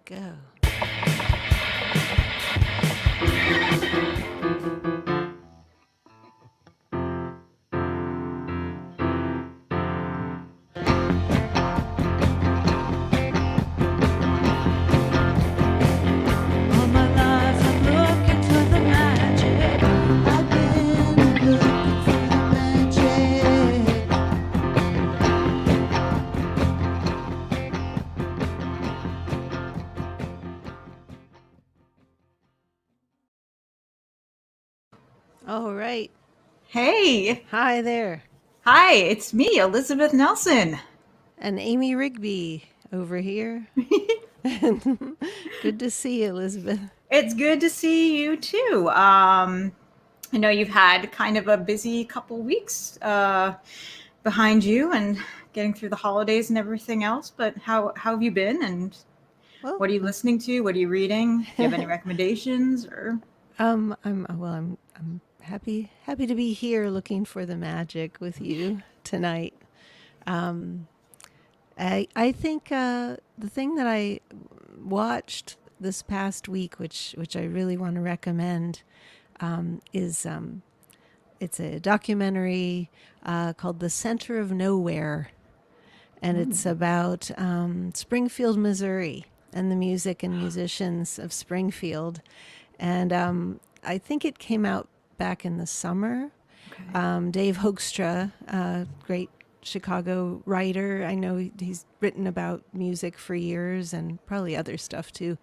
go. All my life I'm looking for the magic. I've been looking for the magic. All right. Hey, Hi there. hi, it's me, Elizabeth Nelson. And Amy Rigby over here. Good to see you, Elizabeth. It's good to see you too. I know you've had kind of a busy couple weeks behind you and getting through the holidays and everything else, but how have you been and Well, what are you listening to? What are you reading? Do you have any recommendations or I'm happy to be here looking for the magic with you tonight. I think the thing that I watched this past week, which I really want to recommend, is it's a documentary called "The Center of Nowhere," and it's about Springfield, Missouri, and the music and musicians of Springfield. And I think it came out back in the summer. okay. Dave Hoekstra, great Chicago writer. I know he's written about music for years and probably other stuff too.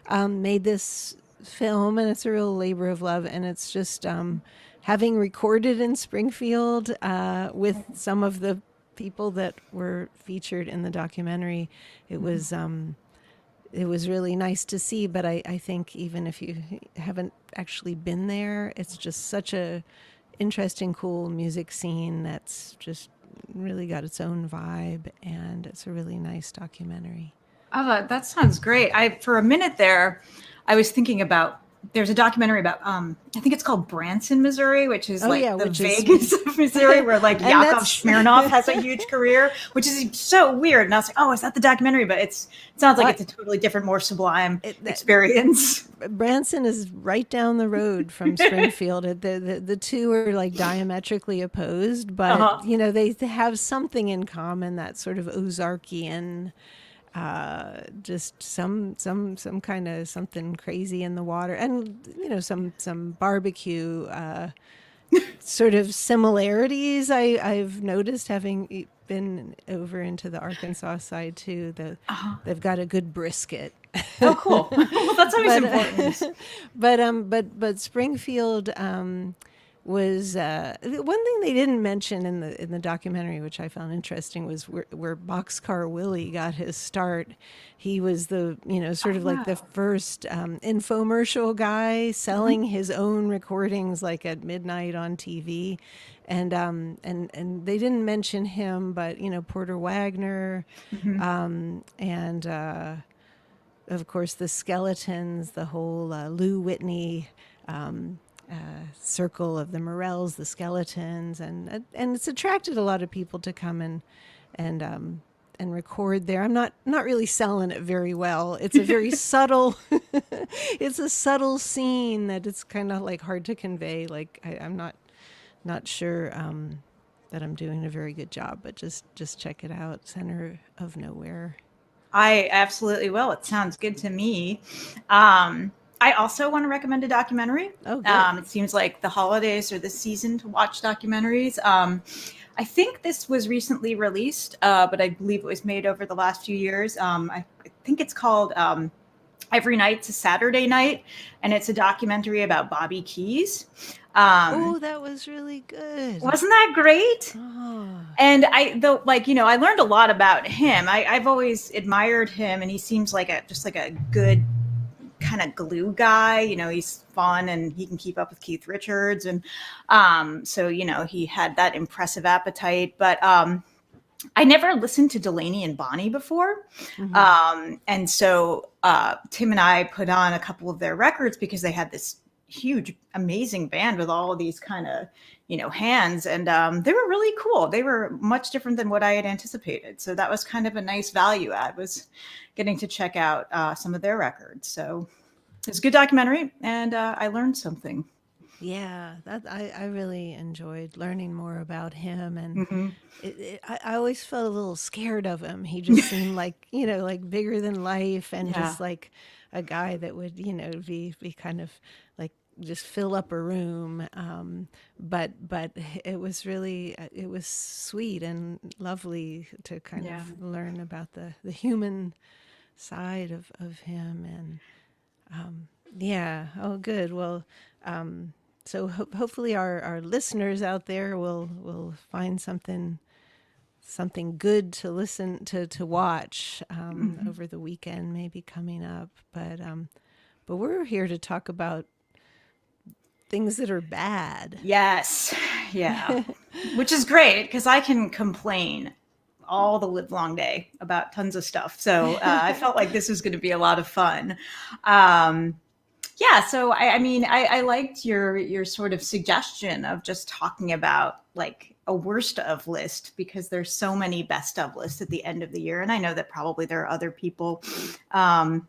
Made this film, and it's a real labor of love. And it's just having recorded in Springfield with some of the people that were featured in the documentary. It was really nice to see, but I think even if you haven't actually been there, it's just such a interesting, cool music scene that's just really got its own vibe, and it's a really nice documentary. Oh, that sounds great. For a minute there, I was thinking about there's a documentary about I think it's called Branson, Missouri, which is Oh like yeah, the which is Vegas of Missouri, where like and Yakov that's Smirnoff has a huge career, which is so weird. And I was like, oh, is that the documentary? But it sounds like uh, it's a totally different, more sublime that, experience. Branson is right down the road from Springfield. The two are like diametrically opposed, but Uh-huh. you know they have something in common. That sort of Ozarkian, just some kind of something crazy in the water, and you know some barbecue sort of similarities. I've noticed having been over into the Arkansas side too. Uh-huh. They've got a good brisket. Oh, cool. Well, that's always but important. but Springfield was one thing they didn't mention in the documentary, which I found interesting, was where Boxcar Willie got his start. He was the Oh, sort of like the wow. first infomercial guy selling his own recordings like at midnight on TV. And they didn't mention him, but Porter Wagner, Hmm. and of course the Skeletons, the whole Lou Whitney circle of the Morels, the Skeletons, and it's attracted a lot of people to come and record there. I'm not really selling it very well. It's a very subtle it's a subtle scene that it's kind of like hard to convey. Like I'm not sure that I'm doing a very good job, but just check it out. Center of Nowhere. I absolutely will. It sounds good to me. I also want to recommend a documentary. Oh, good. It seems like the holidays are the season to watch documentaries. I think this was recently released, but I believe it was made over the last few years. I think it's called Every Night's a Saturday Night, and it's a documentary about Bobby Keys. Um, Oh, that was really good. wasn't that great? Oh, And I learned a lot about him. I've always admired him, and he seems like just like a good kind of glue guy. He's fun and he can keep up with Keith Richards, and so he had that impressive appetite. But I never listened to Delaney and Bonnie before, mm-hmm. and so Tim and I put on a couple of their records because they had this huge, amazing band with all of these kind of hands, and they were really cool. They were much different than what I had anticipated. So that was kind of a nice value add, was getting to check out some of their records. So it's a good documentary, and I learned something. Yeah, that I really enjoyed learning more about him, and Hmm. I always felt a little scared of him. He just seemed like, like bigger than life, and Yeah. just like a guy that would, be kind of like just fill up a room. But it was really it was sweet and lovely to kind Yeah. of learn about the human side of him, and yeah. Oh, good. Well, so hopefully our listeners out there will find something good to listen to watch Hmm. over the weekend, maybe coming up. But we're here to talk about things that are bad. Yes. Yeah. Which is great because I can complain all the live long day about tons of stuff. So I felt like this was going to be a lot of fun. Um, yeah. So I mean, I liked your sort of suggestion of just talking about like a worst of list, because there's so many best of lists at the end of the year, and I know that probably there are other people um,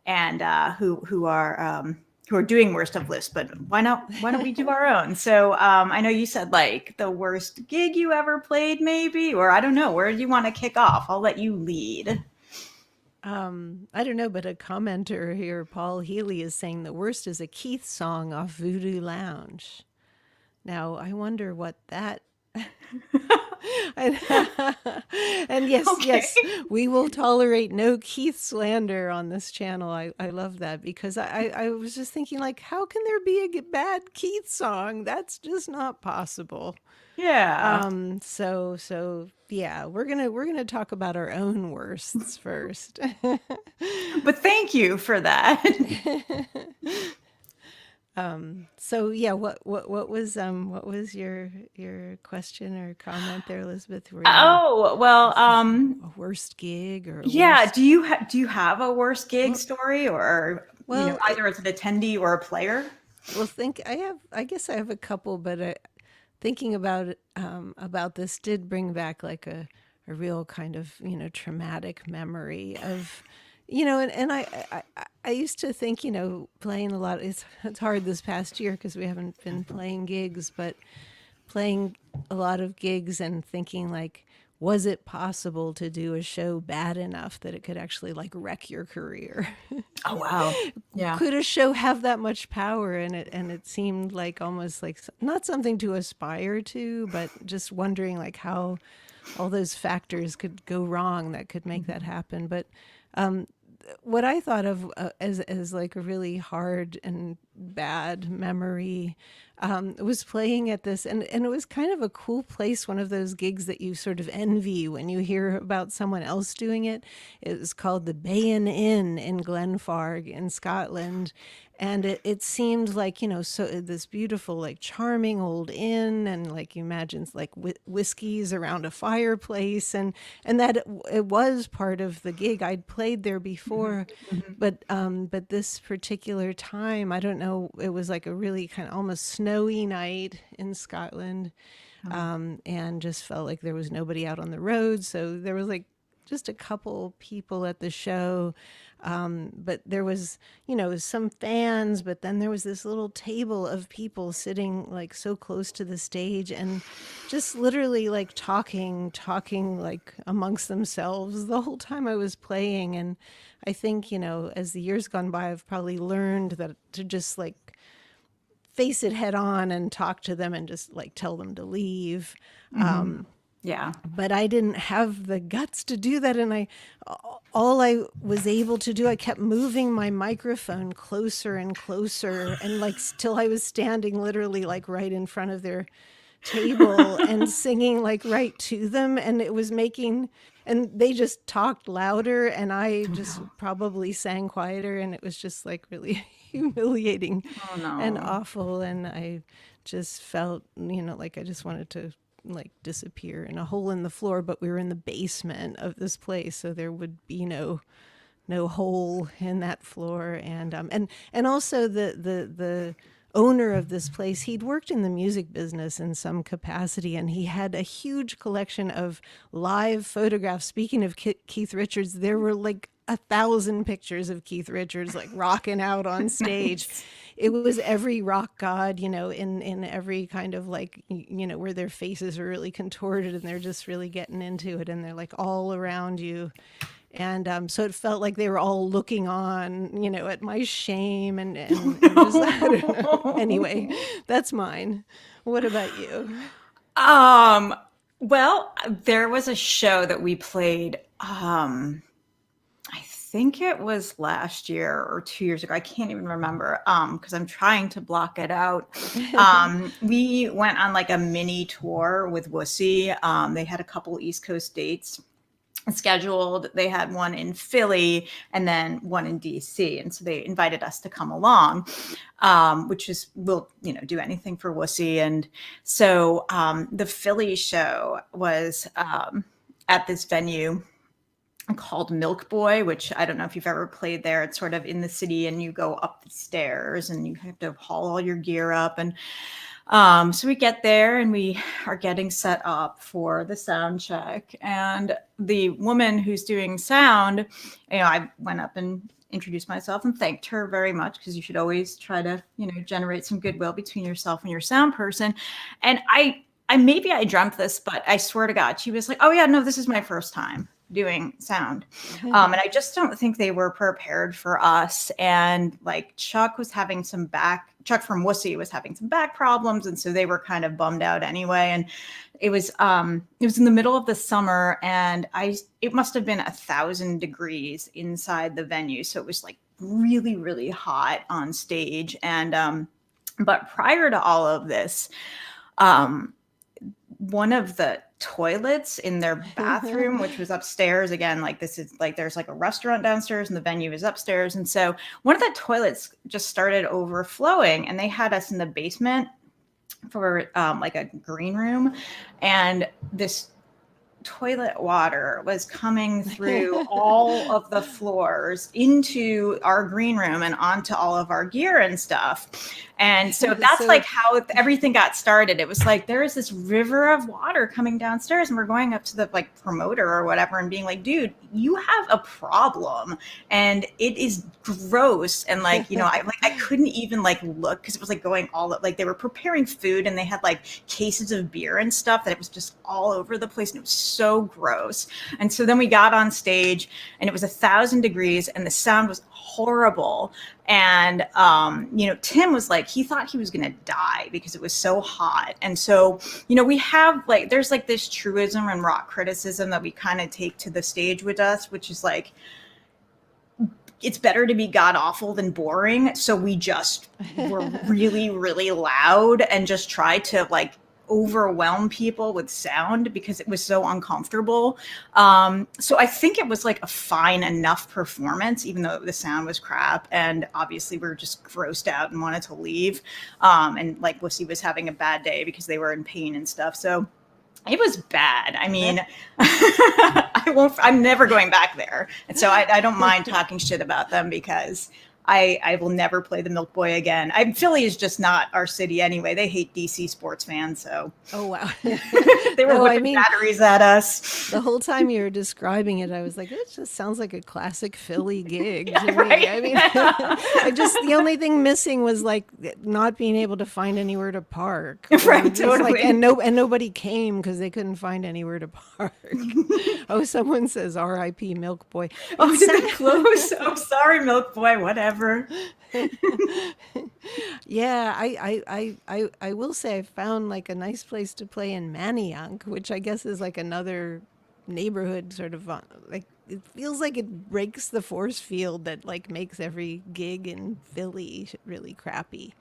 and who are doing worst of lists, but why don't we do our own? So I know you said like the worst gig you ever played, maybe, or I don't know, where do you want to kick off? I'll let you lead. I don't know, but a commenter here, Paul Healy, is saying the worst is a Keith song off Voodoo Lounge. Now, I wonder what that. and, and yes, Okay. yes, we will tolerate no Keith slander on this channel. I love that, because I was just thinking, like, how can there be a bad Keith song? That's just not possible. Yeah. So yeah, we're gonna talk about our own worsts first. But thank you for that. So yeah, what was your question or comment there, Elizabeth? Were you Oh, well, a worst gig or a yeah. worst? Do you have a worst gig Well, story, or well, either as an attendee or a player? think I have. I guess I have a couple, but thinking about this did bring back like a real kind of traumatic memory of and I used to think playing a lot. It's hard this past year because we haven't been playing gigs, but playing a lot of gigs and thinking like, was it possible to do a show bad enough that it could actually like wreck your career? Oh wow. Yeah. Could a show have that much power? And it seemed like almost like not something to aspire to, but just wondering like how all those factors could go wrong that could make that happen. But what I thought of as like a really hard and bad memory was playing at this, and it was kind of a cool place, one of those gigs that you sort of envy when you hear about someone else doing it. It was called the Bayan Inn in Glenfarg in Scotland, and it seemed like so this beautiful like charming old inn, and like you imagine like whiskeys around a fireplace, and that it was part of the gig. I'd played there before, but this particular time, I don't know, it was like a really kind of almost snowy night in Scotland, and just felt like there was nobody out on the road, so there was like just a couple people at the show. But there was, some fans, but then there was this little table of people sitting like so close to the stage and just literally like talking like amongst themselves the whole time I was playing. And I think, as the years gone by, I've probably learned that to just like face it head on and talk to them and just like tell them to leave. Yeah. But I didn't have the guts to do that, and all I was able to do, I kept moving my microphone closer and closer, and like till I was standing literally like right in front of their table and singing like right to them, and it was making, and they just talked louder and I just probably sang quieter, and it was just like really humiliating Oh and no. awful. And I just felt like I just wanted to like disappear in a hole in the floor, but we were in the basement of this place, so there would be no hole in that floor. And also the owner of this place, he'd worked in the music business in some capacity, and he had a huge collection of live photographs. Speaking of Keith Richards, there were like 1,000 pictures of Keith Richards like rocking out on stage. Nice. It was every rock god, in every kind of like, where their faces are really contorted and they're just really getting into it and they're like all around you. And so it felt like they were all looking on, at my shame and just, I don't know. Anyway, that's mine. What about you? Um, well, there was a show that we played. I think it was last year or 2 years ago. I can't even remember. Because I'm trying to block it out. We went on like a mini tour with Wussy. They had a couple East Coast dates scheduled. They had one in Philly and then one in DC, and so they invited us to come along, which is we'll do anything for Wussy. And so the Philly show was at this venue called Milk Boy, which I don't know if you've ever played there. It's sort of in the city, and you go up the stairs and you have to haul all your gear up. And so we get there and we are getting set up for the sound check. And the woman who's doing sound, I went up and introduced myself and thanked her very much, because you should always try to, generate some goodwill between yourself and your sound person. And I maybe I dreamt this, but I swear to God, she was like, "Oh yeah, no, this is my first time doing sound." And I just don't think they were prepared for us. And like Chuck from Wussy was having some back problems, and so they were kind of bummed out anyway. And it was in the middle of the summer, and it must have been 1,000 degrees inside the venue, so it was like really, really hot on stage. And but prior to all of this, one of the toilets in their bathroom, which was upstairs, again, like this is like there's like a restaurant downstairs and the venue is upstairs, and so one of the toilets just started overflowing, and they had us in the basement for like a green room, and this toilet water was coming through all of the floors into our green room and onto all of our gear and stuff. And so that's like how everything got started. It was like, there is this river of water coming downstairs, and we're going up to the like promoter or whatever and being like, "Dude, you have a problem and it is gross." And like, I couldn't even like look, because it was like going all like they were preparing food and they had like cases of beer and stuff that it was just all over the place, and it was so gross. And so then we got on stage, and it was 1,000 degrees and the sound was horrible. And Tim was like, he thought he was gonna die because it was so hot. And so we have like, there's like this truism and rock criticism that we kind of take to the stage with us, which is like, it's better to be god awful than boring. So we just were really, really loud and just tried to like overwhelm people with sound because it was so uncomfortable. So I think it was like a fine enough performance, even though the sound was crap. And obviously we were just grossed out and wanted to leave. And like Wussy was having a bad day because they were in pain and stuff. So it was bad. I mean, I'm never going back there. And so I don't mind talking shit about them, because I will never play the Milk Boy again. Philly is just not our city anyway. They hate DC sports fans. So oh wow, they were whipping batteries at us. The whole time you were describing it, I was like, it just sounds like a classic Philly gig to me. Right? I mean, the only thing missing was like not being able to find anywhere to park. Right, totally. Like, and nobody came because they couldn't find anywhere to park. Oh, someone says R.I.P. Milk Boy. Oh, did they close? Oh, sorry, Milk Boy. Whatever. Yeah, I will say I found like a nice place to play in Manayunk, which I guess is like another neighborhood sort of like, it feels like it breaks the force field that like makes every gig in Philly really crappy.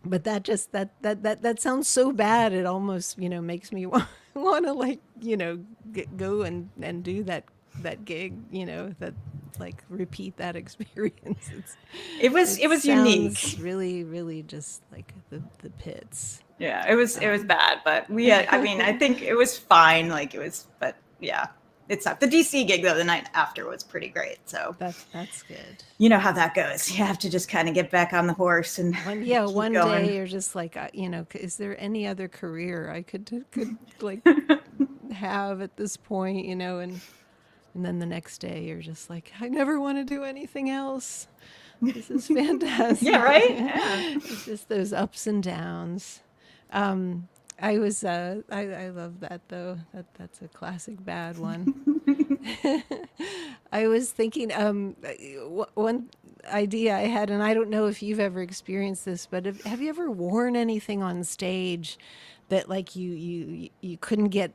But that sounds so bad. It almost, makes me want to like, go and do that gig, that like repeat that experience. It was unique. Really, really just like the pits. Yeah, it was bad, but I mean, I think it was fine. Like it was, but yeah. it sucked. The DC gig though, the night after was pretty great. So that's good. You know how that goes. You have to just kind of get back on the horse and keep One going. day you're just like, is there any other career I could like have at this point, and then the next day you're just like, I never want to do anything else. This is Yeah, fantastic. right? Yeah. It's just those ups and downs. Um, I love that though. That's a classic bad one. I was thinking, one idea I had, and I don't know if you've ever experienced this, but have you ever worn anything on stage that like you couldn't get,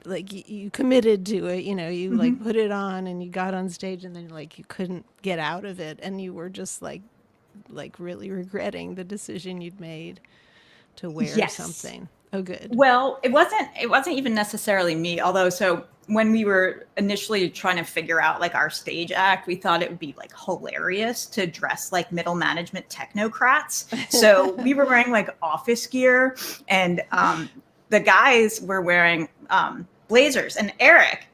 like you committed to it, you like put it on and you got on stage and then like you couldn't get out of it and you were just like really regretting the decision you'd made to wear Yes. something. Oh, good. Well, it wasn't even necessarily me, although so when we were initially trying to figure out like our stage act, we thought it would be like hilarious to dress like middle management technocrats. So we were wearing like office gear, and the guys were wearing blazers. And Eric,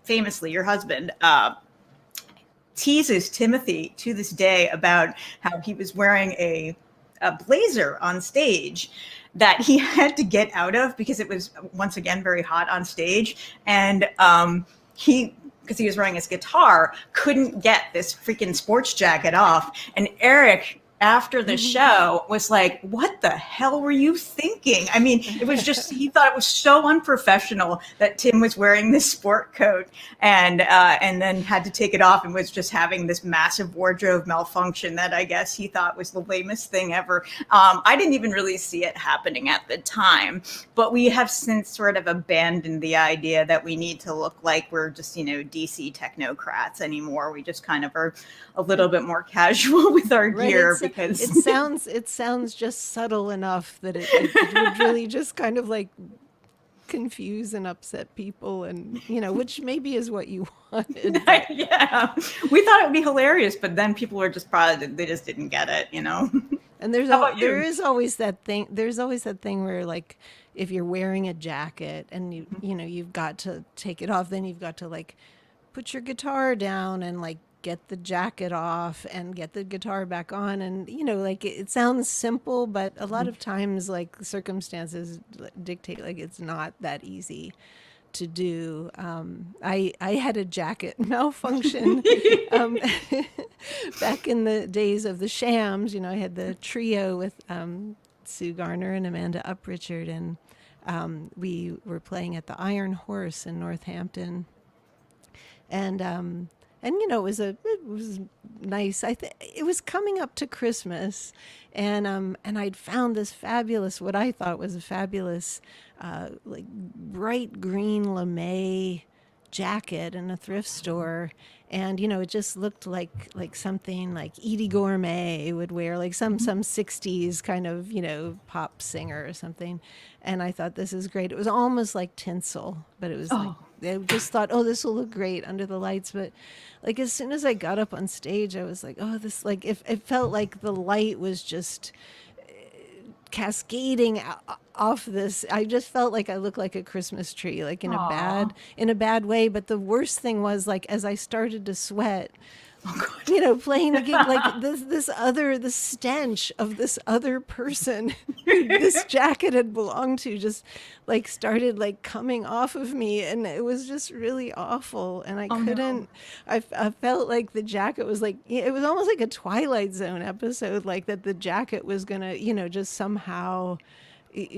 famously your husband, teases Timothy to this day about how he was wearing a blazer on stage that he had to get out of because it was once again very hot on stage, and because he was wearing his guitar, couldn't get this freaking sports jacket off. And Eric, after the show, was like, what the hell were you thinking? I mean, it was just, he thought it was so unprofessional that Tim was wearing this sport coat and then had to take it off and was just having this massive wardrobe malfunction that I guess he thought was the lamest thing ever. I didn't even really see it happening at the time, but we have since sort of abandoned the idea that we need to look like we're just, DC technocrats anymore. We just kind of are a little bit more casual with our gear. Because it sounds just subtle enough that it would really just kind of like confuse and upset people, and which maybe is what you wanted. Yeah, we thought it would be hilarious, but then people were just probably, they just didn't get it. And there is always that thing. There's always that thing where like if you're wearing a jacket and you've got to take it off, then you've got to like put your guitar down and like get the jacket off and get the guitar back on, and like it sounds simple, but a lot of times like circumstances dictate like it's not that easy to do. I had a jacket malfunction back in the days of the Shams. I had the trio with Sue Garner and Amanda Uprichard, and we were playing at the Iron Horse in Northampton, and it was nice. It was coming up to Christmas, and I'd found this fabulous, what I thought was a fabulous, like bright green lame jacket in a thrift store, and it just looked like something like Edie Gourmet would wear, like some '60s kind of pop singer or something. And I thought, this is great. It was almost like tinsel, but it was like, I just thought, oh, this will look great under the lights. But like as soon as I got up on stage, I was like, oh, this, like if it felt like the light was just cascading off this. I just felt like I looked like a Christmas tree, like in a bad way. But the worst thing was, like, as I started to sweat, playing the gig, like the stench of this other person who this jacket had belonged to just like started like coming off of me, and it was just really awful. And I couldn't. I felt like the jacket was like, it was almost like a Twilight Zone episode, like that the jacket was gonna just somehow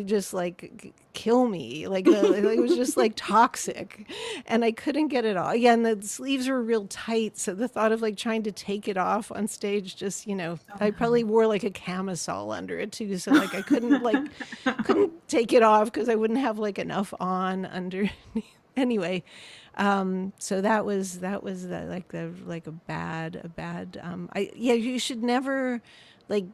just like kill me, like it was just like toxic, and I couldn't get it off. And the sleeves were real tight, so the thought of like trying to take it off on stage just I probably wore like a camisole under it too, so like I couldn't take it off because I wouldn't have like enough on underneath. Anyway, so that was like a bad you should never like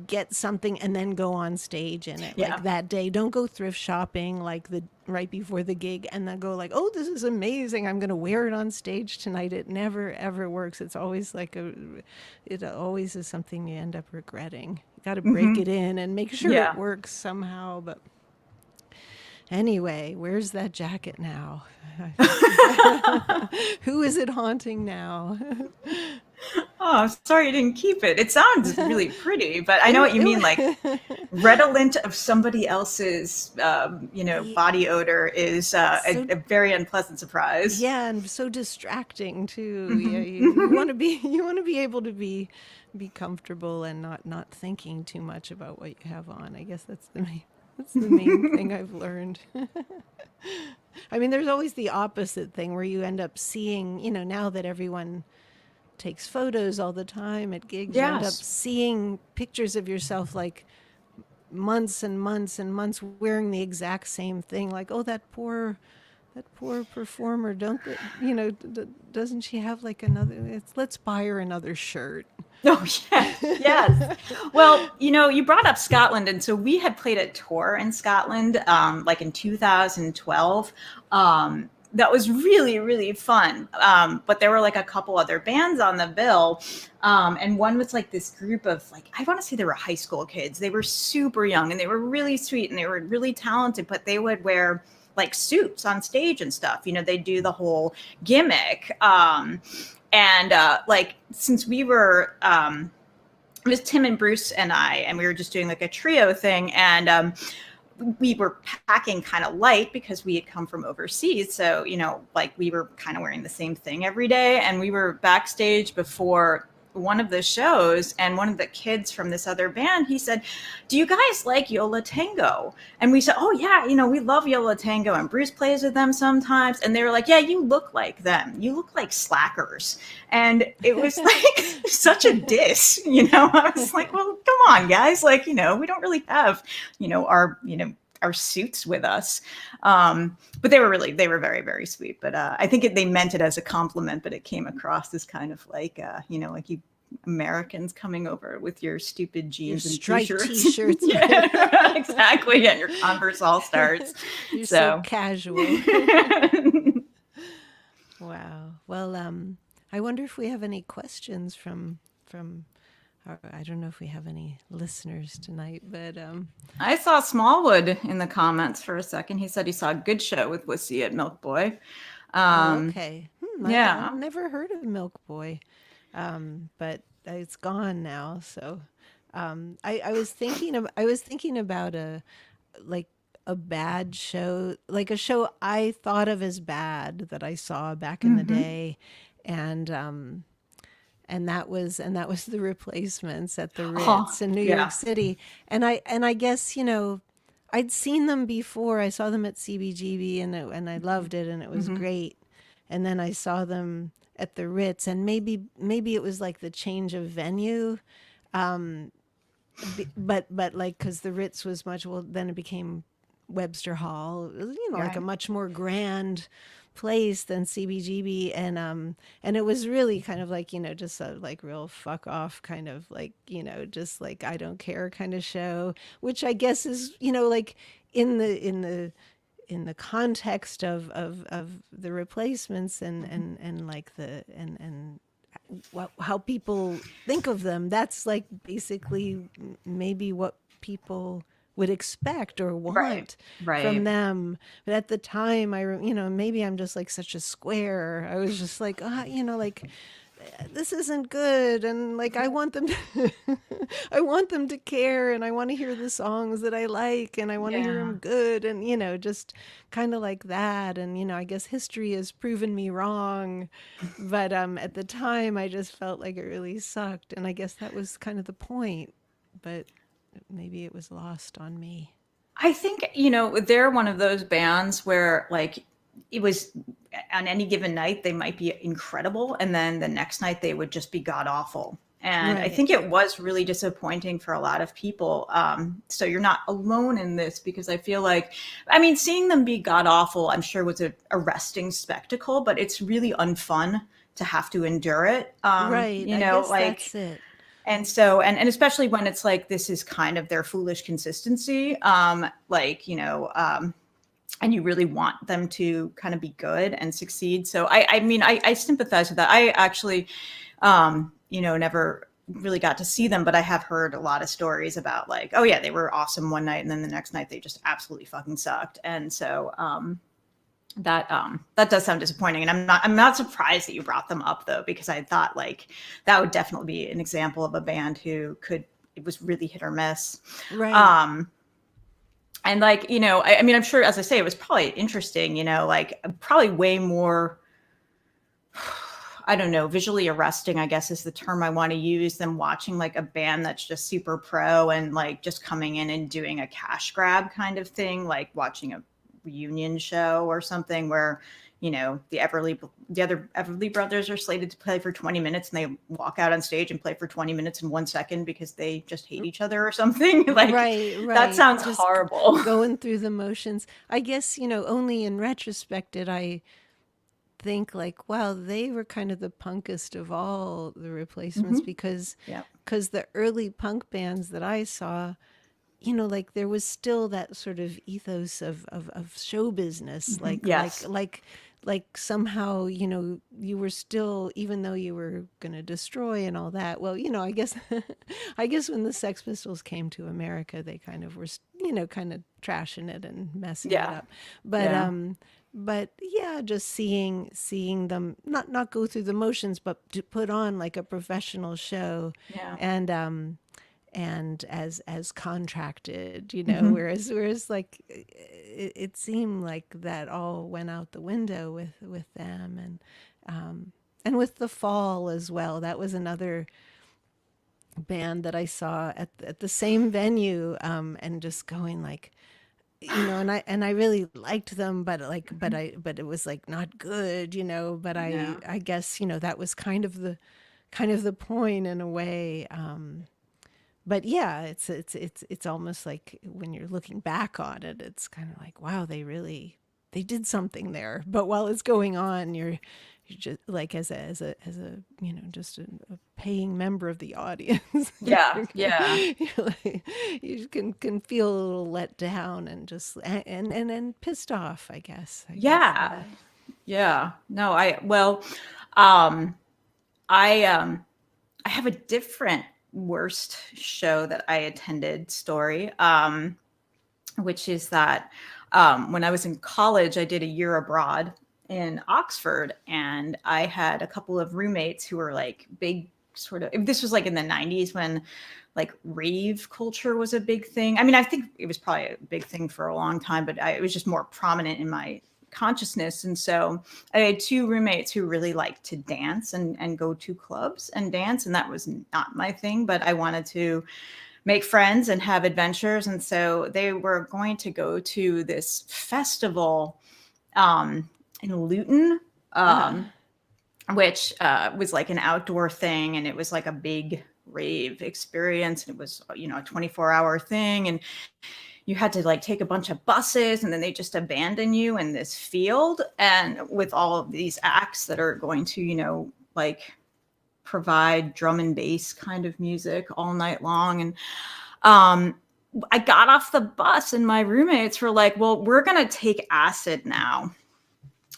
get something and then go on stage in it like that day. Don't go thrift shopping like the right before the gig and then go like, oh, this is amazing, I'm gonna wear it on stage tonight. It never ever works. It's always like it always is something you end up regretting. You got to break it in and make sure it works somehow. But Anyway, where's that jacket now? Who is it haunting now? Oh, I'm sorry you didn't keep it. It sounds really pretty, but I know what you mean. Like redolent of somebody else's, body odor is so a very unpleasant surprise. yeah, and so distracting too. Yeah, you want to be able to be comfortable and not thinking too much about what you have on. I guess that's the main thing I've learned. I mean, there's always the opposite thing where you end up seeing, now that everyone takes photos all the time at gigs, you end up Yes. seeing pictures of yourself like months and months and months wearing the exact same thing. Like, oh, that poor performer. Don't they, doesn't she have like another? Let's buy her another shirt. Oh, yes, yes. Well, you brought up Scotland, and so we had played a tour in Scotland, like in 2012. That was really, really fun. But there were like a couple other bands on the bill. And one was like this group of like, I want to say they were high school kids. They were super young and they were really sweet and they were really talented, but they would wear like suits on stage and stuff. They do the whole gimmick. And like, since we were, it was Tim and Bruce and I, and we were just doing like a trio thing. And we were packing kind of light because we had come from overseas. So, like we were kind of wearing the same thing every day. And we were backstage before one of the shows, and one of the kids from this other band, he said, "Do you guys like Yola Tango?" And we said, "Oh yeah, we love Yola Tango, and Bruce plays with them sometimes." And they were like, "Yeah, you look like them. You look like slackers." And it was like such a diss, I was like, well, come on, guys. Like, we don't really have, our suits with us. But they were very, very sweet. But I think they meant it as a compliment, but it came across as kind of like, like you Americans coming over with your stupid jeans Your and striped t-shirts. Yeah, exactly. And your Converse All-Stars. You're so casual. Wow. Well, I wonder if we have any questions from I don't know if we have any listeners tonight, but I saw Smallwood in the comments for a second. He said he saw a good show with Wussy at Milk Boy. okay. Yeah. I've never heard of Milk Boy, but it's gone now. So I was thinking about like a bad show, like a show I thought of as bad that I saw back in the day, and that was the Replacements at the Ritz in New York City. And I guess I'd seen them before. I saw them at CBGB and I loved it and it was great. And then I saw them at the Ritz, and maybe it was like the change of venue, but like because the Ritz was then it became Webster Hall. It was, like a much more grand place than CBGB, and it was really kind of like just a like real fuck off kind of like just like I don't care kind of show, which I guess is like in the context of the Replacements and like and how people think of them, that's like basically maybe what people would expect or want from them. But at the time, maybe I'm just like such a square. I was just like, like this isn't good, and like I want them to, I want them to care, and I want to hear the songs that I like, and I want to hear them good, and just kind of like that. And I guess history has proven me wrong, but at the time, I just felt like it really sucked, and I guess that was kind of the point, but maybe it was lost on me. I think, they're one of those bands where like it was on any given night, they might be incredible. And then the next night they would just be god awful. And I think it was really disappointing for a lot of people. So you're not alone in this, because I feel like, seeing them be god awful, I'm sure was a arresting spectacle, but it's really unfun to have to endure it. I guess that's it. And so, and especially when it's like, this is kind of their foolish consistency, and you really want them to kind of be good and succeed. So I sympathize with that. I actually, never really got to see them, but I have heard a lot of stories about like, oh yeah, they were awesome one night and then the next night they just absolutely fucking sucked. And so that does sound disappointing. And I'm not surprised that you brought them up though, because I thought like that would definitely be an example of a band who it was really hit or miss. Right. And like, you know, I mean, I'm sure, as I say, it was probably interesting, you know, like probably way more, I don't know, visually arresting, I guess is the term I want to use, than watching like a band that's just super pro and like just coming in and doing a cash grab kind of thing, like watching a reunion show or something where, you know, the other Everly brothers are slated to play for 20 minutes and they walk out on stage and play for 20 minutes in 1 second because they just hate each other or something. Like Right, that right. sounds Just horrible. going through the motions. I guess, only in retrospect did I think like, wow, they were kind of the punkest of all the replacements Mm-hmm. because Yeah. the early punk bands that I saw, like there was still that sort of ethos of show business, Mm-hmm. Yes. like somehow, you were still, even though you were going to destroy and all that. Well, I guess, I guess when the Sex Pistols came to America, they kind of were, kind of trashing it and messing it Yeah. up. But, Yeah. but yeah, just seeing them not go through the motions, but to put on like a professional show, Yeah. and as contracted, Mm-hmm. whereas like it seemed like that all went out the window with them, and with the Fall as well. That was another band that I saw at the same venue, and just going like, and I really liked them, but but it was like not good, but Yeah. I guess, that was kind of the point in a way. But yeah, it's almost like when you're looking back on it, it's kind of like, wow, they did something there. But while it's going on, you're just like, as a just a paying member of the audience, Yeah. Yeah. you can feel a little let down and just and pissed off, I guess. Yeah. Yeah. No, um, I have a different worst show that I attended story, which is that when I was in college, I did a year abroad in Oxford, and I had a couple of roommates who were like big sort of. This was like in the '90s when like rave culture was a big thing. I mean, I think it was probably a big thing for a long time, but it was just more prominent in my consciousness. And so I had two roommates who really liked to dance and go to clubs and dance. And that was not my thing, but I wanted to make friends and have adventures. And so they were going to go to this festival in Luton, Uh-huh. which was like an outdoor thing. And it was like a big rave experience. And it was, a 24-hour thing. And you had to like take a bunch of buses and then they just abandon you in this field and with all of these acts that are going to, like provide drum and bass kind of music all night long. And I got off the bus and my roommates were like, well, we're going to take acid now.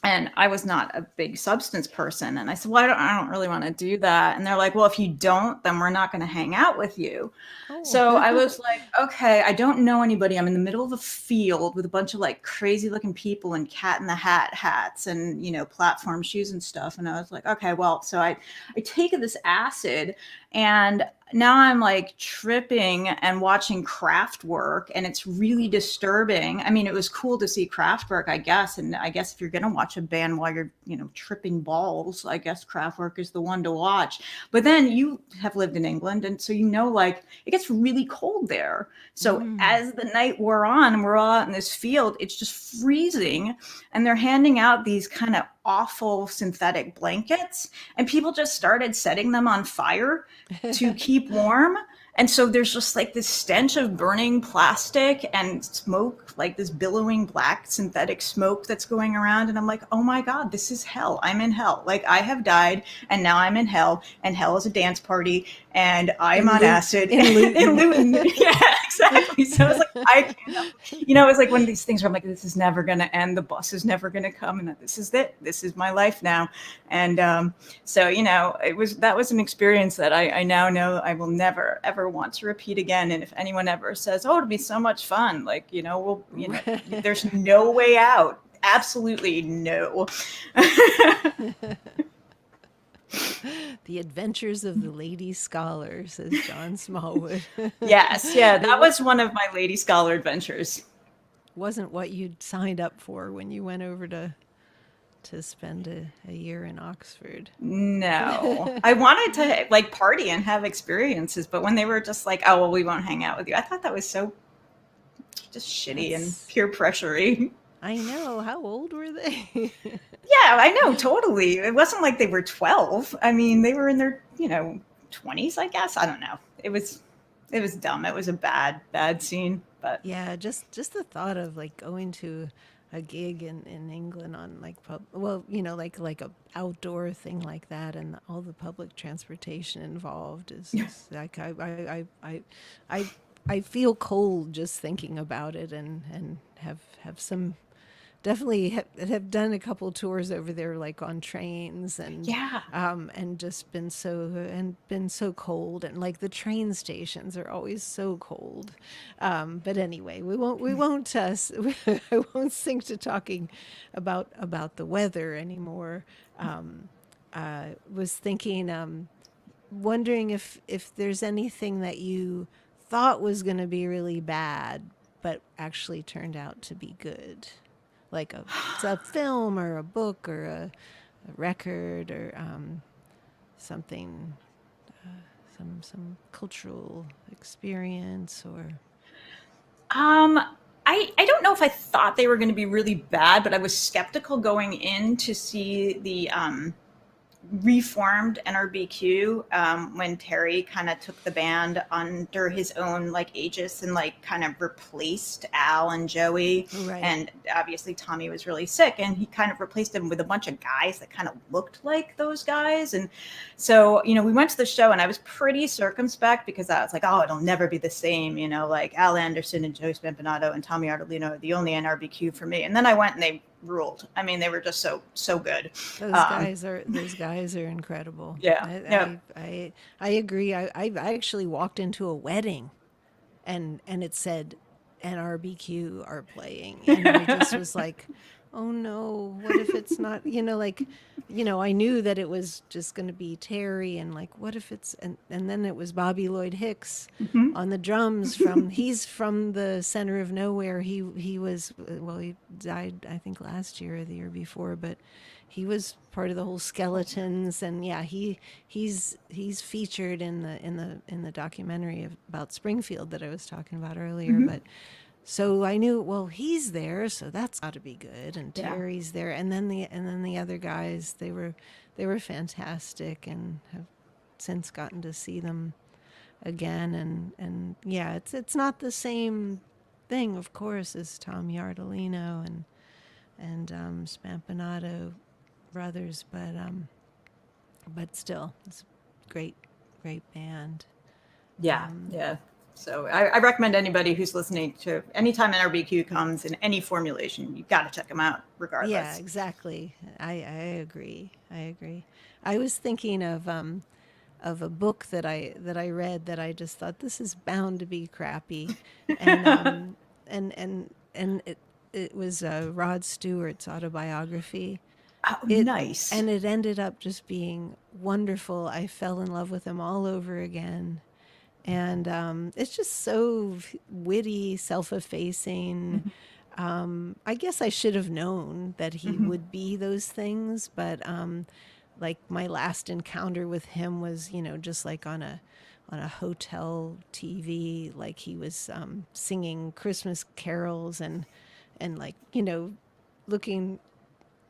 And I was not a big substance person. And I said, well, I don't really want to do that. And they're like, well, if you don't, then we're not going to hang out with you. Oh. So I was like, okay, I don't know anybody. I'm in the middle of a field with a bunch of like crazy looking people in Cat in the Hat hats and, platform shoes and stuff. And I was like, okay, well, so I take this acid and now I'm like tripping and watching Kraftwerk, and it's really disturbing. I mean, it was cool to see Kraftwerk, I guess. And I guess if you're going to watch a band while you're, tripping balls, I guess Kraftwerk is the one to watch. But then you have lived in England, and so like it gets really cold there. So as the night wore on and we're all out in this field, it's just freezing. And they're handing out these kind of awful synthetic blankets, and people just started setting them on fire to keep warm. And so there's just like this stench of burning plastic and smoke, like this billowing black synthetic smoke that's going around. And I'm like, oh my God, this is hell. I'm in hell. Like I have died and now I'm in hell, and hell is a dance party. and I'm In on Lu- acid in in Luton. Luton. Yeah, exactly. So I was like, I can't. It was like one of these things where I'm like, this is never going to end. The bus is never going to come, and this is it. This is my life now. And so that was an experience that I now know I will never ever want to repeat again. And if anyone ever says, "Oh, it'll be so much fun," there's no way out. Absolutely no. The Adventures of the Lady Scholar, says John Smallwood. Yes, yeah, It that was one of my Lady Scholar adventures. wasn't what you'd signed up for when you went over to spend a year in Oxford. No, I wanted to like party and have experiences, but when they were just like, "Oh, well, we won't hang out with you," I thought that was so just shitty and That's, peer pressury. I know. How old were they? Yeah, I know, totally. It wasn't like they were 12. I mean, they were in their 20s, I guess. I don't know. It was dumb. It was a bad scene, but Yeah, just the thought of like going to a gig in England on like like a outdoor thing like that, and all the public transportation involved is like I I feel cold just thinking about it, and have some definitely have done a couple tours over there, like on trains, yeah. and just been so cold, and like the train stations are always so cold. But anyway, we won't I won't sink to talking about the weather anymore. Was thinking, wondering if there's anything that you thought was going to be really bad but actually turned out to be good, like it's a film or a book or a record or something, some cultural experience or. Um, I don't know if I thought they were going to be really bad, but I was skeptical going in to see the reformed NRBQ when Terry kind of took the band under his own like aegis and like kind of replaced Al and Joey. Right. And obviously Tommy was really sick, and he kind of replaced him with a bunch of guys that kind of looked like those guys. And so we went to the show, and I was pretty circumspect because I was like, oh, it'll never be the same. Like Al Anderson and Joey Spampinato and Tommy Ardolino are the only NRBQ for me. And then I went, and they ruled. I mean, they were just so good. Those guys are incredible. Yeah. I agree. I actually walked into a wedding, and it said NRBQ are playing, and I just was like, oh no, what if it's not? I knew that it was just going to be Terry, and like, what if it's and then it was Bobby Lloyd Hicks on the drums he's from the center of nowhere. He was, well, he died I think last year or the year before, but he was part of the whole Skeletons, and yeah, he's featured in the documentary about Springfield that I was talking about earlier. But so I knew, well, he's there, so that's got to be good. And Terry's there, and then the other guys, they were fantastic, and have since gotten to see them again. And yeah, it's not the same thing, of course, as Tom Ardolino and Spampinato brothers, but still, it's a great band. Yeah. So I recommend anybody who's listening to anytime NRBQ comes in any formulation, you've got to check them out regardless. Yeah, exactly. I agree. I was thinking of a book that I read that I just thought, this is bound to be crappy, and it was Rod Stewart's autobiography. Oh, nice. And it ended up just being wonderful. I fell in love with him all over again. And it's just so witty, self-effacing. I guess I should have known that he would be those things, but like my last encounter with him was, just like on a hotel TV, like he was singing Christmas carols and like looking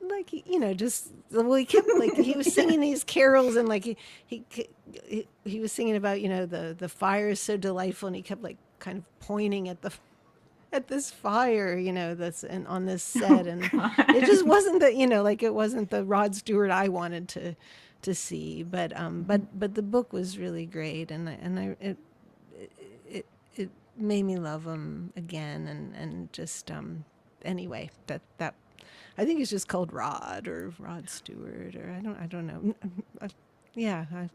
like just he kept like he was singing these carols, and like he was singing about the fire is so delightful, and he kept like kind of pointing at the at this fire, that's on this set, and it God. just wasn't the, like it wasn't the Rod Stewart I wanted to see, but the book was really great, it made me love him again, and just anyway, that I think it's just called Rod or Rod Stewart, or I don't know. Yeah, I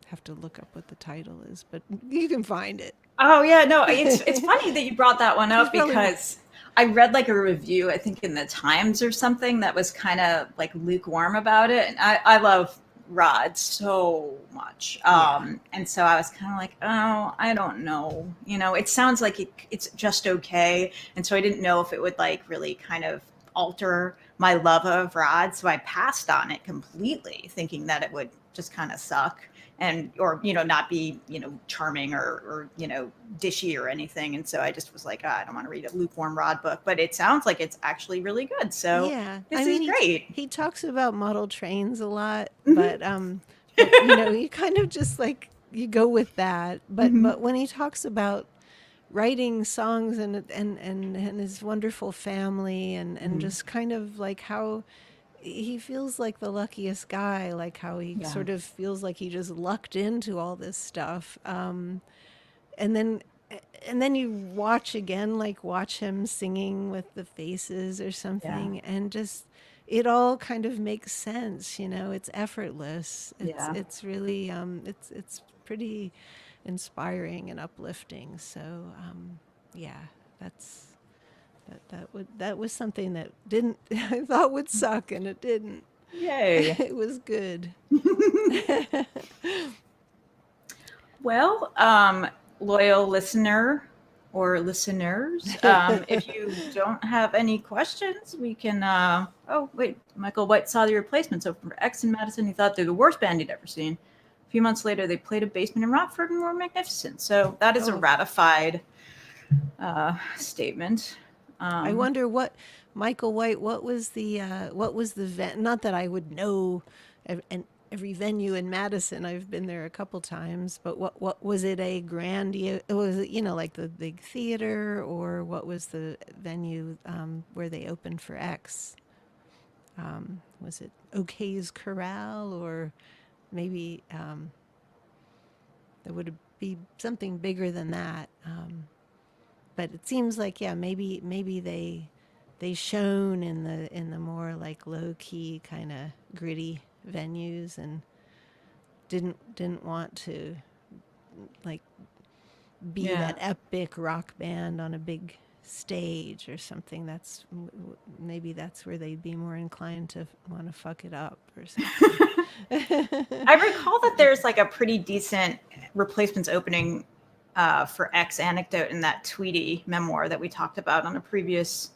have to look up what the title is, but you can find it. Oh yeah, no, it's funny that you brought that one He's up probably because I read like a review, I think in the Times or something, that was kind of like lukewarm about it. And I love Rod so much. yeah. And so I was kind of like, oh, I don't know. It sounds like it's just okay. And so I didn't know if it would like really kind of alter my love of Rod. So I passed on it completely, thinking that it would just kind of suck and or not be charming or dishy or anything. And so I just was like, I don't want to read a lukewarm Rod book, but it sounds like it's actually really good, so Yeah, I this is mean great. he talks about model trains a lot, Hmm. but you kind of just like you go with that. Hmm. But when he talks about writing songs and his wonderful family and Hmm. just kind of like how he feels like the luckiest guy, like how he Yeah. sort of feels like he just lucked into all this stuff. And then you watch again, like watch him singing with the Faces or Yeah. something, and just it all kind of makes sense. It's effortless. Yeah. It's really it's pretty inspiring and uplifting. So yeah, that's that was something that didn't I thought would suck, and it didn't. Yay. It was good. Well, loyal listener or listeners, if you don't have any questions, we can. Oh, wait. Michael White saw the replacements open for X in Madison. He thought they're the worst band he'd ever seen. A few months later, they played a basement in Rockford and were magnificent. So that is a Oh, ratified statement. I Um, wonder what Michael White. What was the not that I would know, and every venue in Madison. I've been there a couple times, but what was it? A grandiose? Was it like the big theater, or what was the venue where they opened for X? Was it O'Kay's Corral, or maybe there would be something bigger than that? But it seems like, yeah, maybe they shone in the more like low key kind of gritty venues, and didn't want to like be yeah. that epic rock band on a big stage or something. Maybe that's where they'd be more inclined to want to fuck it up or something. I recall that there's like a pretty decent replacements opening for X anecdote in that Tweety memoir that we talked about on a previous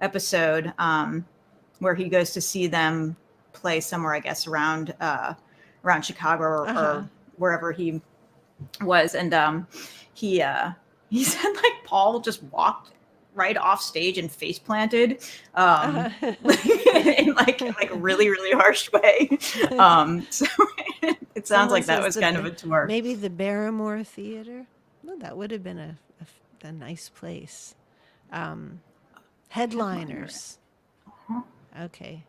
episode, where he goes to see them play somewhere, I guess around Chicago Uh-huh. or wherever he was, and he he said like Paul just walked right off stage and face planted, Uh-huh. in like a really really harsh way. So it sounds Someone like that says was kind of a tour. maybe the Barrymore Theater. Well, that would have been a nice place. Um, Headliner. Headliners. Uh-huh. Okay.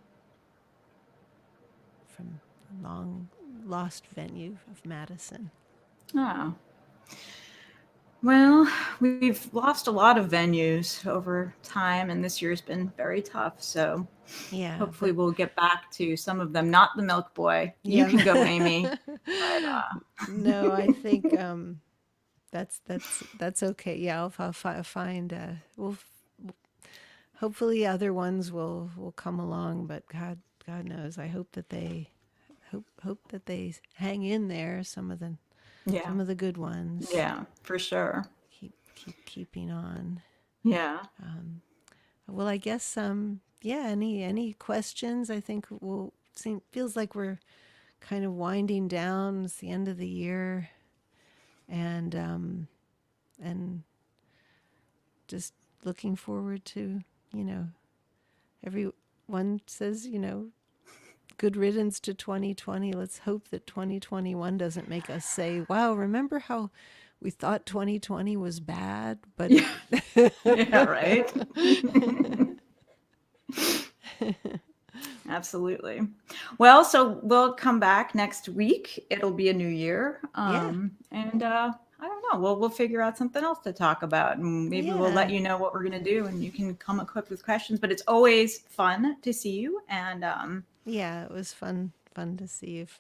From a long lost venue of Madison. Oh. Well, we've lost a lot of venues over time, and this year's been very tough. So Yeah, hopefully but we'll get back to some of them. Not the Milk Boy. You yeah. can go, Amy. But No, I think that's okay. Yeah, find we'll hopefully other ones will come along, but God knows. I hope that they hope that they hang in there. yeah, Some of the good ones yeah, for sure. keep keeping on. Yeah. Well, I guess yeah. Any questions? I think we'll seem feels like we're kind of winding down. It's the end of the year, and and just looking forward to everyone says good riddance to 2020. Let's hope that 2021 doesn't make us say, wow, remember how we thought 2020 was bad, but Yeah, yeah, right. Absolutely. Well, so we'll come back next week. It'll be a new year. yeah, And I don't know. We'll figure out something else to talk about. And maybe we'll let yeah, you know what we're gonna do and you can come equipped with questions. But it's always fun to see you. And yeah. It was fun to see if,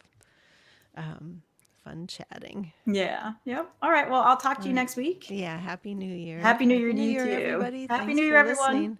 fun chatting. yeah. Yep. All right. Well, I'll talk All to you right. next week. Yeah, Happy New Year. Happy New Year Happy to New you Year, too. everybody. Happy Thanks New Year, for everyone. listening.